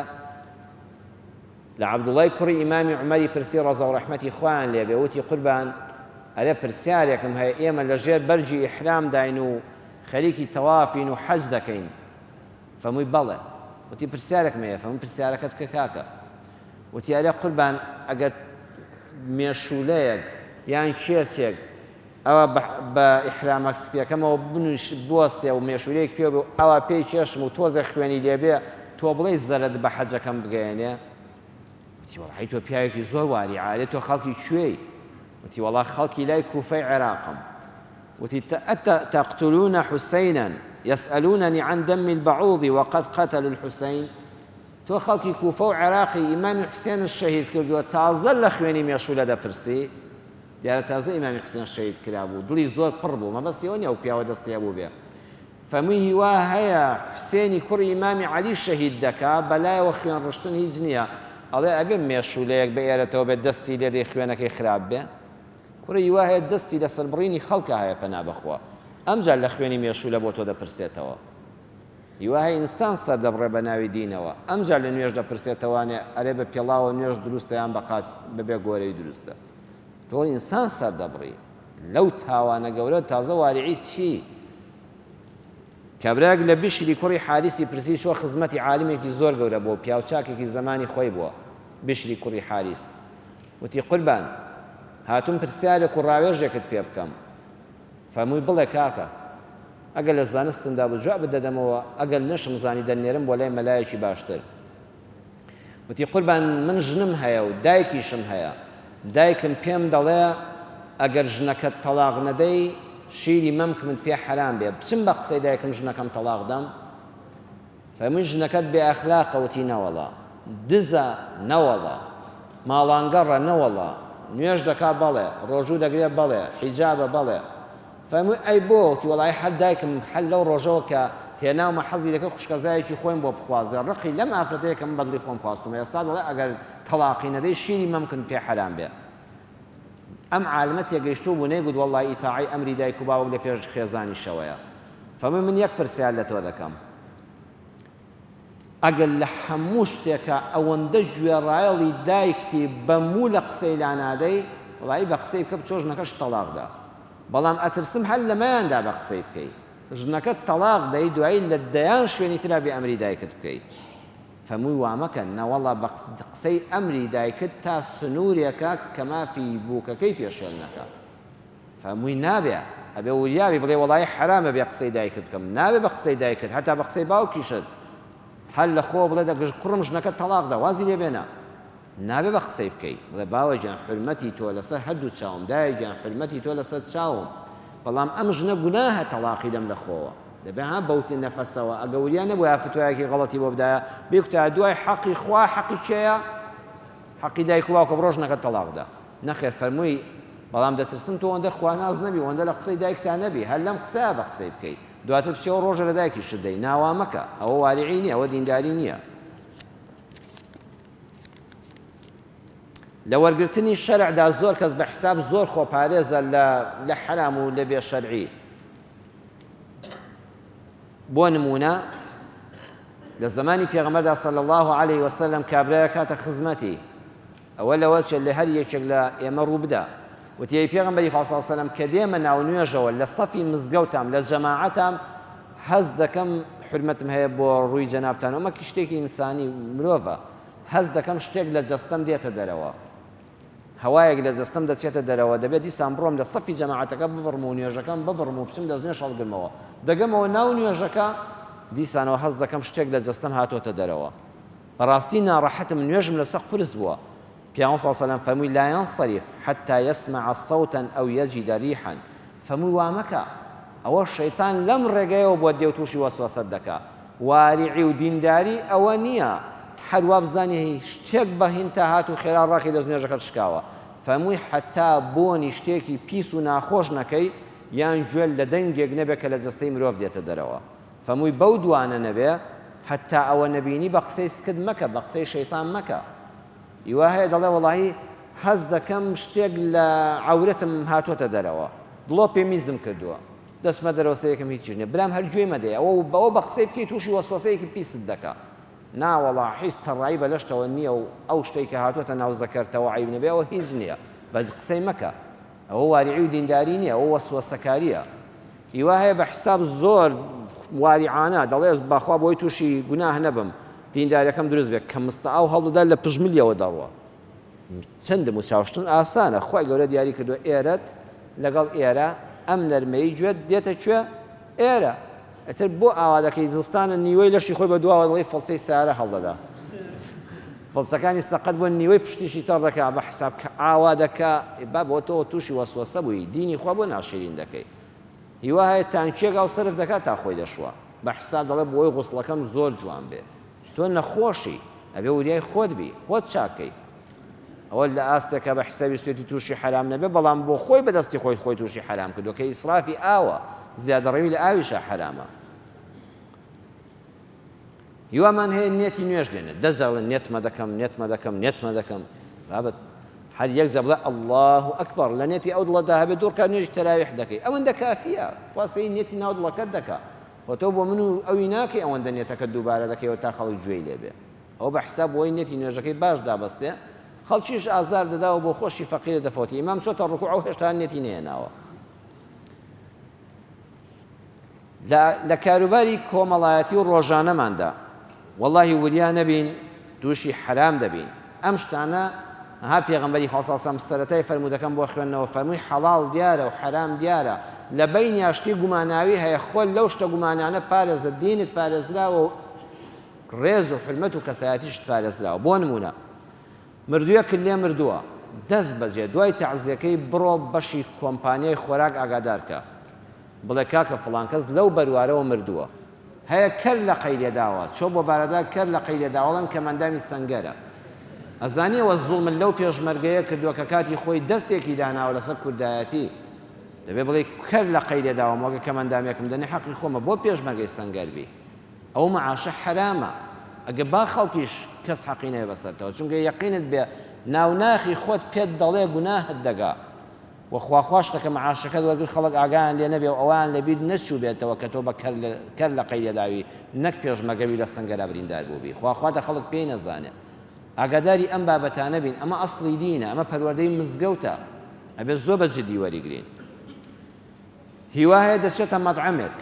لە عەبدوڵای کوڕی ئیمامی عومەری پرسی ڕەزا و ڕەحمەتی خوایان لێبێ، وتی قوربان ئەرێ پرسیارێکم هەیە، ئێمە لەژێر بەرجی ئیحرام داین و خەریکی تەوافین و حەج دەکەین. فەرمووی بەڵێ. وتی پرسیارێکم هەیە. فەرمووی پرسیارەکەت بکە کاکە. وتی ئەرێ قوربان ئەگەر مێشولەیەک یان کێچێک ئەوە بە ئیحرامە سپیەکەمەوە بوەستێ و مێشولەیەک پێ ئەوە پێی کێشم و تۆزە خوێنی لێبێ تۆ بڵێ زەرت بە حەجەکەم بگەێنێ. وتی وەڵی تۆ پیاوێکی زۆر واری عالێ، تۆ خەڵکی کوێی؟ وتی وەڵا خەڵکی لای کوفەی عێراقم. وتی تقتلون حسينا يسألونني عن دم البعوض وقد قتلوا الحسين. تۆ خەڵکی کوفە و عێراقی ئیمامی حوسێن شەهید کردووە، تازە لە خوێنی مێشولە دەپرسی. دیارە تازە ئیمامی حوسێن شەهید کرابوو، دڵی زۆر پڕ بوو، مەبەستیەوە نیە ئەو پیاوە دەستەیە بوو بێ. فەرمووی هیوا هەیە حوسێنی کوڕی ئیمامی عەلی شەهید دەکا، بەلایەوە خوێن ڕشتن هیچ نییە، ئەڵێ ئەبێ مێشولەیەک بە ئێرەتەوە بێت دەستی لێدەی خوێنەکەی خراپ بێ. کوڕی هیوا هەیە دەستی لەسەر بڕینی خەڵکە هەیە پەنا بەخوا، ئەمجار لە خوێنی مێشولە بۆ تۆ دەپرسێتەوە. هیوا هەیە ئینسان سەر دەبڕێ بە ناوی دینەوە، ئەمجار لە نوێژ دەپرسێتەوانێ ئەرێ بە پێڵاوە نوێژ دروستە یان بە قاچ بەبێ گۆرەی دروستە. تۆ ئینسان سەر دەبڕی لەو تاوانە گەورە. تازە واریعی چی؟ کابراک لە بیشری کوڕی حاریسی پرسی چۆ خزمەتی عالمێکی زۆر گەورە بۆ پیاوچاکێکی زمانی خۆی بووە، بیشری کوڕی حاریس. وتی قوربان هاتووم پرسیارێک و ڕاوێژێکت پێ بکەم. فەرمووی بڵێ کاکە، ئەگەر لە زانستمدا بوو جواب بدەدەمەوە، ئەگەر نەشم زانی دەنێرم بۆ لای مەلایەکی باشتر. وتی قوربان من ژنم هەیە و دایکیشم هەیە دایکم پێم دەڵێ ئەگەر ژنەکەت تەلاق نەدەی شیری مەمکمت پێ حەرام بێ بچم بە قسەی دایکم ژنەکەم تەلاق دەم فەرمووی ژنەکەت بێ ئەخلاقە وتی نەوەڵا دزە نەوەڵا ماڵانگەڕە نەوەڵا نوێژ دەکا بەڵێ ڕۆژوو دەگرێت بەڵێ حیجابە بەڵێ فەرمووی ئەی بۆ وتی وەڵای هەر دایکم هەر لەو ڕۆژەوە کە هێناومە حەزی دەکە خوشکەزایەکی خۆیم بۆ بخوازێ ڕقی لەم ئافرەتەیە کە من بەدڵی خۆم خواستم ئێستا دەڵێ ئەگەر تەلاقی نەدەی شیری مەمکن پێ حەرام بێ ئەم عالمە تێگەیشتوو بوو نەیگوت وەڵڵی ئیتاعی ئەمری دایک و باوک لە پێش خێزانی شەوەیە فەرمووی من یەک پرسیار لە تۆ دەکەم ئەگەر لە هەموو شتێکە ئەوەندە گوێڕایەڵی دایکتی بەموو لە قسەی لا نادەی وڵی بە قسەی بکە بچۆ ژنەکەش تەلاقدا بەڵام ئەترسم هەر لەمەیاندا بە قسەی بکەیت ژنەکەت تەلاق دەی دوایی لە دەیان شوێنی ترا بێ ئەمری دایکت بکەیت فەرمووی وامەکە نەوەڵا بە قسەی ئەمری دایکت تا سنوورێکە کە مافی بووکەکەی پێشێل نەکە فەرمووی نابێ ئەبێ وریابی بڵێ وەڵی حرامە بێ قسەی دایکت بکەم نابێ بە قسەی دایکت هەتا بە قسەی باوکیشت هەر لە خۆ بڵێ دەگەشت کوڕم ژنەکەت تەلاقدا وازی لێ بێنە نابێ بە قسەی بکەیت بڵێ باوەجیان حرمەتی تۆ لەسەر هەردوو چاوم دایەجیان حرمەتی تۆ لەسەر چاوم بەڵام ئەم ژنە گوناهە تەلاقی دەم لە خۆوە دەبێ ها بەوتی نەفەسەوە ئەگەوریان نەبووە فتوایەکی غەڵەتی بۆ بدایە بێکتە دوای حەقی خوا حەقی کێیە حەقی دایک و باوکە بڕۆ ژنەکەت تەلاقدا نەخێر فەرمووی بەڵام دەترسم تۆ ئەوەندە خواناز نەبی ئەوەندە لە قسەی دایکتان نەبی هەر لەم قسەیە بە قسەی بکەیت دواتر بچێەوە ڕۆژە لە دایکی شدەی ناوا مەکە ئەوە واریعی نییە ئەوە دینداری نییە لە وەرگرتنی شەرعدا زۆر کەس بە حساب زۆر خۆپارێزە لە حرام و لە بێ شەرعی بۆ نمونە لە زمانی پێغەمبەردا صلی الله علیه وسلم کابرایە کاتە خزمەتی ئەوە لەوە چێت لە هەر یەکێک لە ئێمە ڕوو بدە وتی پێغەمبەری خوا صلی الله علیه وسلم کە دێمە ناو نوێژەوە لە سەفی مزگەوتام لە جەماعەتام هەز دەکەم حرمەتم هەیە بۆ ڕووی جەنابتان ئەمە شتێکی ئینسانی مرۆڤە هەز دەکەم شتێک لە جەستەم دێتە دەرەوە هەوایەک لە جەستەم دەچێتە دەرەوە دەبێت دیسان بڕۆم لە سەفی جەماعەتەکە ببڕم و نوێژەکەم ببڕم و بچم دەستنوێژ هەڵگرمەوە دەگەمەوە ناو نوێژەکە دیسانەوە هەز دەکەم شتێک لە جەستەم هاتۆتە دەرەوە بەڕاستی ناڕەحەتم نوێژم لە سەق فرس بووە پیامبەر صلی الله علیه و سلم فەرمووی لا ينصرف حتى يسمع صوتا أو يجد ريحا فەرمووی وامەکە ئەوە شەیتان لەم ڕێگەیەوە بۆ دێ و تووشی وەسوەسەت دەکا واریعی و دینداری ئەوە نییە هەروە بزانێ شتێک بە هینتا هات و خێرا ڕاکی دەست نوێژەکەت شکاوە فەرمووی حتا بۆنی شتێکی پیس و ناخۆش نەکەی یان گوێل لە دەنگێک نەبێ کە لە جەستەی مرۆڤ دێتە دەرەوە فەرمووی بەو دوانە نەبێ حتا ئەوە نەبینی بە قسەی سکت مەکە بە قسەی شەیتان مەکە هیوا هەیە دەڵێ وەڵاهی هەز دەکەم شتێک لە عەورەتم هاتۆتە دەرەوە دڵۆ پێمیزم کردووە دەستمە دەرەوە سەیەکم هیچ نییە برام هەر گوێ مەدەی ئەوە بەوە بە قسەی بکەی تووشی وەسوەسەیەکی پیست دەکا ناوەڵا هیچ تەڕایی بە لەشتەوە نییە و ئەو شتێک کە هاتوۆتە ناو زەکەرتەوە عیب نەبێ ئەوە هیچ نییە بە قسەی مەکە ئەوە واریعی و دینداری نییە ئەوە وەسوەسەکاریە هیوا هەیە بە حساب زۆر واریعانە دەڵێ بەخوا بۆی تووشی گوناه نەبم دینداریەکەم دروست بێت کە مستە ئاو هەڵدەدا لە پژملیەوە دەڕوە چەندم و چاوشتن ئاسانە خۆی گەورە دیاری کردووە ئێرەت لەگەڵ ئێرە ئەم نەرمەی گوێت دێتە کوێ ئێرە ئەتر بۆ ئاوا دەکەی زستانە نیوەی لەشی خۆی بە دواوە دڵی فڵسەی سارە هەڵدەدا فڵسەکانی سەقەت بۆ نیوەی پشتیشی تەڕ دەکا بە حساب کە ئاوا دەکا با بۆ تۆ تووشی وەسوەسە بووی دینی خوا بۆ ناشرین دەکەی هیوا هەیە تانکێک ئەو سرف دەکات تا خۆی دەشوە بە حساب دەڵێ بۆی غوسڵەکەم زۆر جوان بێ تۆ نەخۆشی ئەبێ وریای خۆت بی خۆت چاکەی ئەوە لە ئاستێکە بە حسابی سوێتی تووشی حرام نەبێ بەڵام بۆ خۆی بەدەستی خۆی تووشی حرام کردو کە ئیسرافی ئاوە زیادەڕەوی لە ئاویشە حرامە هیوامان هەیە نێتی نوێژ دێنێت دەزاڵن نێتمە دەکەم بابەت هەر یەک زە بڵێ الله ئەکبەر لە نێتی ئەو دڵەدا هەبێت دوور کات نوێژی تەراویح دەکەی ئەوەندە کافیە خواسەی نێتی ناو دڵەکەت دەکا خۆ تۆ بۆ من و ئەوی ناکەی ئەوەندە نێتەکەت دووبارە دەکەیەوە تا خەڵک گوێی لێبێ ئەو بە حساب بۆی نێتی نوێژەکەی باش دابەستێ خەڵکیش ئازار دەداوە بۆ خۆشی فەقیرە دەفەوتی ئیمام چۆتە ڕوکوع و هێشتا نێتی نێناوە لە کاروباری کۆمەڵایەتی و ڕۆژانەماندا واللهی وریا نەبین تووشی حرام دەبین ئەم شتانە ها پێغەمبەری خوا صلی الله علیه و سلم سەرەتای فەرمودەکەم بۆ خوێندنەوە فەرمووی حەڵاڵ دیارە و حرام دیارە لە بەینی شتی گوماناوی هەیە خۆل لەو شتە گومانانە پارێزە دینت پارێزراوە و ڕێز و حرمەت و کەسایەتیشت پارێزراوە. بۆ نمونە مردوویەکت لێ مردووە، دەست بەجێ دوای تەعزیەکەی بڕۆ بەشی کۆمپانیای خۆراک ئاگادارکە، بڵێ کاکە فڵان کەس لەو بەروارەوە مردووە، هەیە کەر لە قەیلێداوە، چۆ بۆ بارەدا کەر لە قەیلێداوەڵەن کەمەندامی سەنگەرە. ئەزانیەوە زوڵمن لەو پێشمەرگەیە کردووە کە کاتی خۆی دەستێکی داناوە لەسەر کوردایەتی، دەبێ بڵێ کەر لە قەیلێداوە مۆگە کەمەندامێکم دەنێ حەقی خۆمە بۆ پێشمەرگەی سەنگەربی. ئەو مەعاشە حرامە. ئەگە با خەڵکیش کەس حەقی نەبێ بەسەرتەوە، چونکە یەقینت بێ ناوناخی خۆت پێت دەڵێ گوناهت دەگا وەخوا خواشتەکە مەعاشەکەت وەرگر خەڵک ئاگایان لێ نەبێ و ئەوان لەبیر نەچوو بێتەوە کە تۆ بە کەر لە قەیلێداوی نەک پێشمەرگەوی لە سەنگەرا بریندار بووبی. خواخواتە خەڵک پێی نەزانێ. ئاگاداری ئەم بابەتانە بین. ئەمە ئەسڵی دینە، ئەمە پەروەردەی مزگەوتە، ئەبێ زۆر بەجددی وەریگرین. هیوا هەیە دەچێتە مەطعەمێک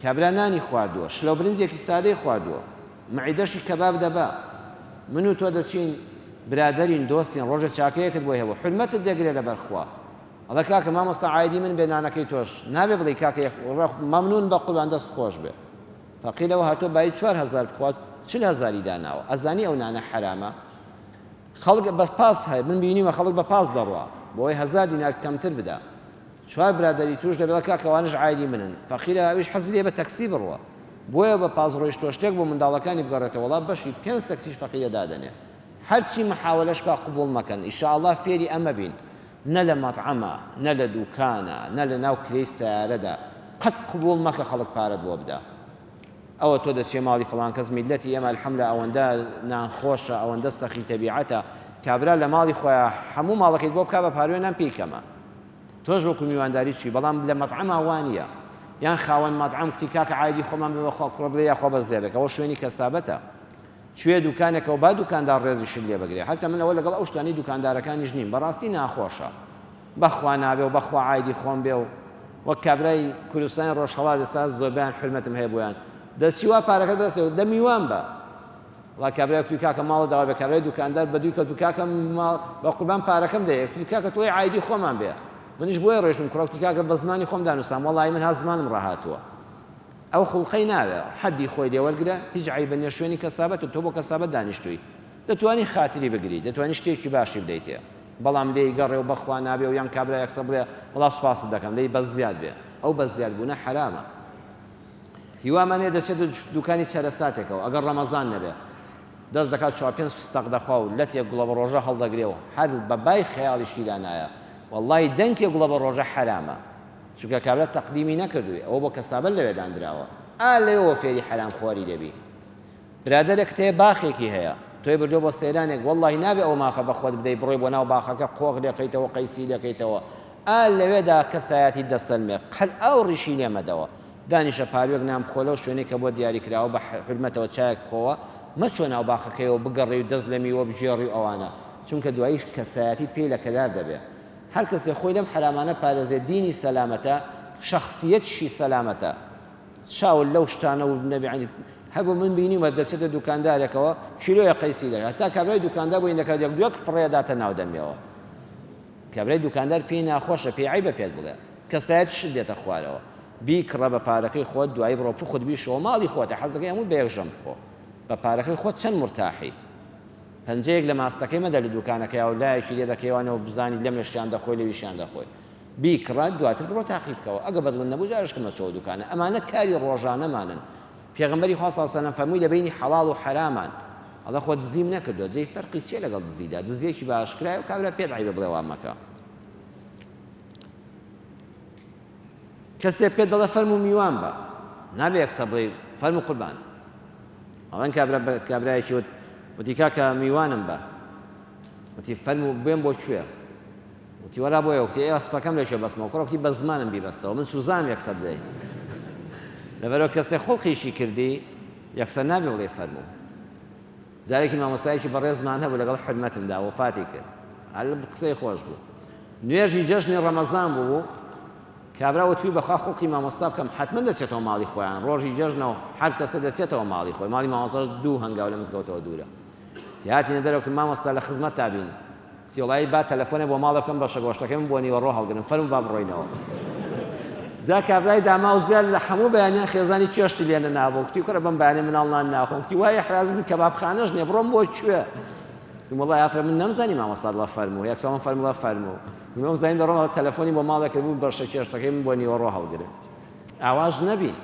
کابرا نانی خواردووە، شلەو برنجێکی سادەی خواردووە، مەعیدەشی کەباب دەبا، من و تۆ دەچین برادەرین دۆستین ڕۆژە چاکەیەکت بۆ هەبوو حرمەتت دەگرێت لەبەر خوا. ئەڵێ کاکە مامۆستا عایدی من بێ نانەکەی تۆش نابێ بڵێ کاکە مەمنون بە قوربان دەست خۆش بێ. فەقیرەوە هاتۆ بای 4000 بخوات 40,000 داناوە. ئەزانی ئەو نانە حرامە. خەڵک بە پاس هەیە من بینیمە خەڵک بە پاس دەڕوا بۆی 1000 دینار کەمتر بدا. 4 برادەری توش دەبێت کاکەوانش عایدی منن. فەقیرە ئەویش حەزی لێ بە تەکسی بڕوە. بۆیە بە پاس ڕۆیشت تۆ شتێک بۆ منداڵەکانی بگەڕێتەوە وەڵا بەشی 5 تەکسیش فەقیرە دادەنێ. هەرچی محاولەش با قبول مەکەن. ئینشاءالله فێری ئەمە بین. نە لە مەطعەمە، نە لە دوکانە، نە لە ناو کرێی سیارەدا قەت قبول مەکە خەڵک پارەت بۆ بدا. ئەوە تۆ دەچێ ماڵی فڵان کەس میلەتی ئێمە الحەمدولە ئەوەندە نانخۆشە، ئەوەندە سەخی تەبیعەتە، کابرا لە ماڵی خۆیان هەموو ماڵەکەیت بۆ بکا بە پاروێ نان پێی کەمە. تۆش وەکو میوانداری چی، بەڵام لە مەطعەمە وانە. یان خاوەن مەطعەم کتی کاکە عایدی خۆمان بێ بە خۆ بڵێ یا خۆ بەزێ بێک، ئەوە شوێنی کەسابەتە. کوێ دوکانێکەوە با دوکاندار ڕێزیشت لێ بگرێ. هەرچە من ئەوە لەگەڵ ئەو شتانی دوکاندارەکانیش نیم، بەڕاستی ناخۆشە. بەخوا نابێ و بەخوا عایدی خۆم بێ و وەک کابرای کوردستانی ڕۆژهەڵات ئێستا زۆربیان حرمەتم هەیە بۆیان دەستی وا پارەکە دەستێ دە میوان بە. وڵا کابرای کوتی کاکە ماڵە داوا بێ، کابرای دوکاندار بە دوی کەوتو کاکە بە قوربان پارەکەم دەیە، کوتی کاکە تۆی عایدی خۆمان بێ. منیش بۆیە ڕۆیشتم کوڕەکتی کاکە بە زمانی خۆم دانووسام، وەڵی من ها زمانم ڕاهاتووە. ئەو خوڵقەی ناوێ حەدی خۆی لێ وەرگرە، هیچ عیبە نییە، شوێنی کەسابەت و تۆ بۆ کەسابەت دانیشتووی دەتوانی خاتری بگری، دەتوانی شتێکی باشی بدەیتێ. بەڵام لێی گەڕێ و بەخوا نابێ و یان کابرا یەکسە بڵێ وەڵا سوپاست دەکەم لێی بەس زیاد بێ، ئەو بەس زیاد بوونە حرامە. هیوامانێ دەچێت دوکانی چەرەساتێکەوە ئەگەر ڕەمەزان نەبێ دەست دەکات 4-5 فستەق دەخوا و لەتێک گوڵە بە ڕۆژە هەڵدەگرێ و هەر بەبای خەیاڵیشی دانایە وەڵی دەنگێک گوڵە بە ڕۆژە حرامە، چونکە کابرا تەقدیمی نەکردووی، ئەوە بۆ کەسابەت لەوێ دانراوە. لێەوە فێری حرام خۆری دەبی. برادەرێک تێ باخێکی هەیە تۆی بردۆ بۆ سەیرانێک وەڵی نابێ ئەو مافە بە خۆت بدەی بڕۆی بۆ ناو باخەکە قۆغ لێقیتەوە قەیسی لەکەیتەوە لەوێدا کەسایەتی دەسەلمێ قەل ئەو ڕیشی لێمەدەوە دانیشە پاروێک نام بخۆلە و شوێنێک کە بۆ دیاریکراوە بە حرمەتەوە چایەک بخۆوە مەچۆ ناو باخەکەیەوە بگەڕێ و دەست لە میوە بژێڕی ئەوانە، چونکە دواییش کەسایەتیت پێی لە کەدار دەبێ. هەر کەسێ خۆی لەم حرامانە پارێزێ دینی سەلامەتە، شەخسیەتیشی سەلامەتە، چاول لەو شتانە و نەبیعنی هەبوو من بینیمە دەچێتە دوکاندارێکەوە کیلۆیە قەیسی دەکات تا کابرای دوکاندار بۆ دەکات یەک دووەک فڕێداتە ناو دەمێەوە. کابرای دوکاندار پێی ناخۆشە، پێی عیبە پێت بڵێ، کەسایەتیشت دێتە خوارەوە. بیکڕە بە پارەکەی خۆت، دوایی بڕۆ خۆت بیشەوە ماڵی خۆتە، حەزەکەی هەموو بە یەکژەم بخۆ، بە پارەکەی خۆت چەند مرتاحی. پەنجەیەک لە ماستەکەی مەدە لە دوکانەکەی و لایەکی لێ دەکەیوانەوە بزانی لەم لەشیان دەخۆی لەویشیان دەخۆی. بیکڕە دواتر بڕۆ تاقی بکەوە، ئەگە بەدڵ نەبوو جارش کەمەچەوە دوکانە. ئەمانە کاری ڕۆژانەمانن. پێغەمبەری خوا صلی الله علیه و سلم فەرمووی لە بینی حەڵاڵ و حەرامان ئەڵێ خۆ دزیم نەکردووە، جێی فەرقی چییە لەگەڵ دزیدا؟ دزیەکی باشکرایە و کابرا پێت عیبە بڵێ وام مەکە. کەسێک پێت دەڵێ فەرموو میوان بە، نابێ یەکسە بڵێ فەرموو قوربان. ئەڵێن کابرایەکی وتی کاکە میوانم بە، وتی فەرموو بێم بۆ کوێ؟ وتی وەرا بۆیە، وتی ئێ ئەسپەکەم لێشێ بەسمەوە، کوڕە وتی بە زمانم بیبەستەوە، من سوزانم یەکسە بدەی. لەبەرەوە کەسێک خۆڵقیشی کردی یەکسەر نابێ بڵێ فەرموو. جارێکی مامۆستایەکی بەڕێزمان هەبوو لەگەڵ حرمەتمدا وەفاتی کرد، هەر قسەی خۆش بوو. نوێژی جەژنی ڕەمەزان بوو، کابرا وتوی بەخوا خۆڵقی مامۆستا بکەم، حتمما دەچێتەوە ماڵی خۆیان، ڕۆژی جەژنەوە هەر کەسە دەچێتەوە ماڵی خۆی، ماڵی مامۆستاش 2 هەنگاو لە مزگەوتەوە دوورە. هاتینە دەرەوە وتم مامۆستا لە خزمەت تا بین، وتی وەڵی با تەلەفۆنێ بۆ ماڵە بکەم بەشە گۆشتەکەم بۆ نیوە ڕۆ هەڵگرم، فەرموو با بڕۆینەوە. جا کابرای داماوزیان لە هەموو بەیانیان خێزانی کێشتی لێنە نابوو کتی کورە بەم بەیانێ مناڵان ناخۆم کتی وایە حراز من کەبابخانەش نییە بڕۆم بۆ کوێ وڵای ئافرە من نەمزانی مامۆستا لە فەرموو یەکسەڵ فەرمووە فەرموو من زین دەڕۆمەوە تەلەفۆنی بۆ ماڵێک بوو بەرشە کێشتەکەی من بۆ نیوەڕۆ هەڵگرم ئاواژ نەبین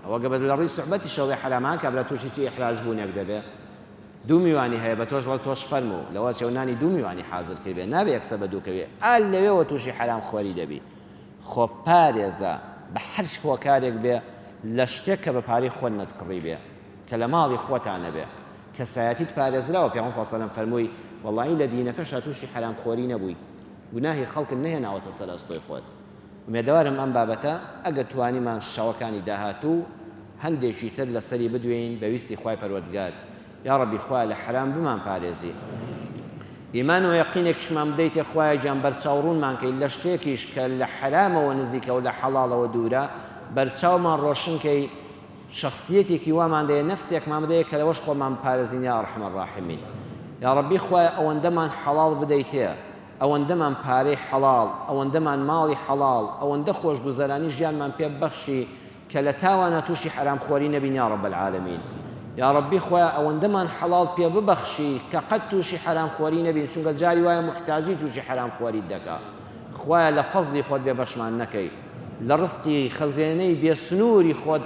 ئەوە گەبە لە ڕووی سوحبەتی شەوەی حەرامان کابرا تووشی چی ئیحراز بوونێک دەبێ دوو میوانی هەیە بە تۆش وەک تۆش فەرموو لەوە چێونانی دوو میوانی حازر کردبێ نابێ یەکسە بە دووکەوێ ئال لەوێەوە تووشی حرام خۆری دەبی خۆ پارێزە بە هەر هۆکارێک بێ لە شتێک کە بە پارەی خۆت نەتکڕی بێ کە لە ماڵی خۆتانە بێ کەسایەتیت پارێزراوە پێغەمبەر صلی الله علیه و سلم فەرمووی وەڵاهی لە دینەکەشا تووشی حرام خۆری نەبووی گوناهی خەڵکت نەهێناوەتە سەر ئەستۆی خۆت ومێدەوارم ئەم بابەتە ئەگە توانیمان شەوەکانی داهاتوو هەندێکی تر لەسەری بدوێین بەویستی خوای پەروەردگار یا ڕەبی خوا لە حرام بمان پارێزی ئیمان و یەقینێکشمان بدەیتێ خوایە گیان بەرچاوڕوونمان کەی لە شتێکیش کە لە حرامەوە نزیکە و لە حەڵاڵەوە دوورە بەرچاومان ڕۆشنکەی شخصیەتێکی وامان دەیە نەفسێکمان بدەیە کە لەوەش خۆمان پارێزین یا ئەرحەم الراحیمین یا ڕەبی خوایە ئەوەندەمان حەڵاڵ بدەیتێ ئەوەندەمان پارەی حەڵاڵ ئەوەندەمان ماڵی حەڵاڵ ئەوەندە خۆشگوزەرانی ژیانمان پێ بەخشی کە لە تاوانە تووشی حرامخۆری نەبین یا ڕەب العالەمین یا ڕەبی خۆیان ئەوەندەمان حەڵاڵ پێ ببەخشی کە قەت تووشی حرامخۆری نەبین چونکە جاری وایە محتاجی تووشی حرامخۆری دەکا خۆیان لە فەزلی خۆت بێ بەشمان نەکەی لە ڕزقی خەزێنەی بێسنووری خۆت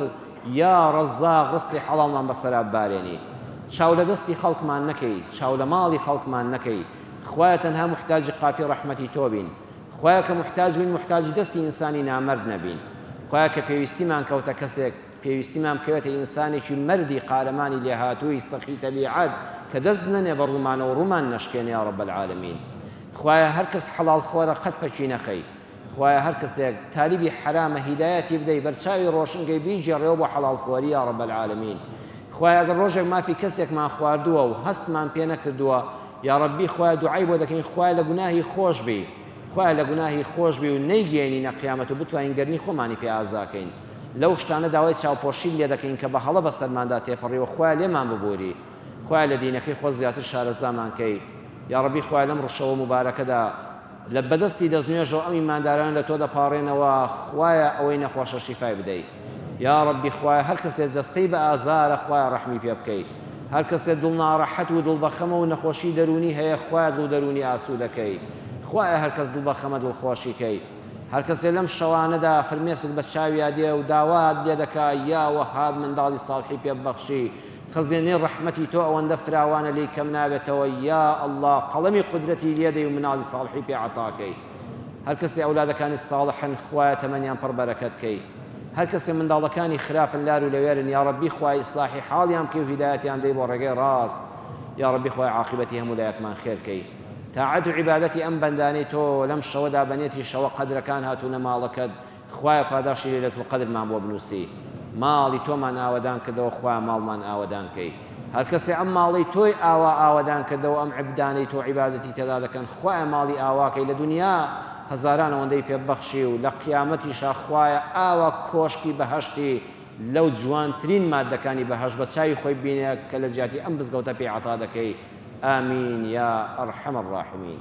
یا ڕەزاق ڕزقی حەڵاڵمان بەسەرا بارێنی چاو لە دەستی خەڵکمان نەکەی چاو لە ماڵی خەڵکمان نەکەی خۆیان تەنها محتاجی قاپی ڕەحمەتی تۆ بین خۆیان کە محتاج بین محتاجی دەستی ئینسانی نامەرد نەبین خۆیان کە پێویستیمان کەوتە کەسێک پێویستیمان بکەوێتە ئینسانێکی مەردی قارەمانی لێهاتووی سەخی تەبیعەت کە دەست نەنێ بە ڕوومانەوە ڕوومان نەشکێنێ یا ڕەب العالەمین خۆیان هەر کەس حەڵاڵ خۆرە قەت پەچی نەخەی خۆیان هەر کەسێک تالیبی حرامە هیدایەتی بدەی بەرچاوی ڕۆشنگەی بیجێڕێەوە بۆ حەڵاڵخۆری یا ڕەب العالەمین خۆیان ئەگەر ڕۆژێک مافی کەسێکمان خواردووە و هەستمان پێ نەکردووە یا ڕەبی خۆیان دوعای بۆ دەکەین خۆیان لە گوناهی خۆش بی خۆیان لە گوناهی خۆش بی و نەیگەێنینە قیامەت و بتوانین گەرنی خۆمانی پێ ئازاکەین لەو شتانە داوای چاوپۆشی لێ دەکەین کە بە هەڵە بە سەرماندا تێپەڕیەوە خۆیان لێمان ببووری خۆیان لە دینەکەی خۆ زیاتر شارەزامان کەی یا ڕەبی خۆیان لەم ڕشەوە مبارەکەدا لە بەدەستی دەستنوێژەوە ئەم ئیمانداران لە تۆ دەپاڕێنەوە خۆیە ئەوەی نەخۆشە شیفای بدەیت یا ڕەبی خۆیە هەر کەسێک جەستەی بە ئازارە خۆیان ڕەحمی پێ بکەیت هەر کەسێک دڵ ناڕەحەت و دڵبەخەمە و نەخۆشی دەرونی هەیە خۆیان دڵ دەرونی ئاسوودەکەی خۆیە هەر کەس دڵبەخەمە دڵخۆشیکەی هەر کەسێک لەم شەوانەدا فرمێسک بە چاویا دێ و داوات لێ دەکا یا وەهاب منداڵی ساڵحی پێ ببەخشی خزێنەی ڕەحمەتی تۆ ئەوەندە فراوانە لی کەم نابێتەوە یا ئەڵڵا قەڵەمی قودرەتی لێدەی و مناڵی ساڵحی پێ عەتاکەی هەر کەسێ ئەولادەکانی ساڵحن خۆیە تەمەنیان پڕ بەرەکەتکەی هەر کەسێ منداڵەکانی خراپن لار و لەوێرن یا ڕەبی خوای ئیسلاحی حاڵیان بکەی و هیدایەتیان دەی بۆ ڕێگەی ڕاست یا ڕەبی خوای عاقبەتی هەموو لایەکمان خێرکەی تاعەت و عیبادەتی ئەم بەندانەی تۆ لەم شەوەدا بەنێتی شەوە قەدرەکان هاتوونە ماڵەکەت خوایە پاداشی لەیلەتول قەدرمان بۆ بنووسی ماڵی تۆمان ئاوەدان کردەوە خوایە ماڵمان ئاوەدان کەی هەر کەسێ ئەم ماڵی تۆی ئاوەدان کردەوە ئەم عیبدانەی تۆ عیبادەتی تێدا دەکەن خوایە ماڵی ئاواکەی لە دنیا هەزاران ئەوەندەی پێبەخشی و لە قیامەتیشا خوایە ئاوا کۆشکی بەهەشتی لەو جوانترین مادەکانی بەهەشت بە چاوی خۆی بینێ کە لە جیاتی ئەم بزگەوتە پێی عەتا دەکەی آمین یا ئەرحەم الراحمین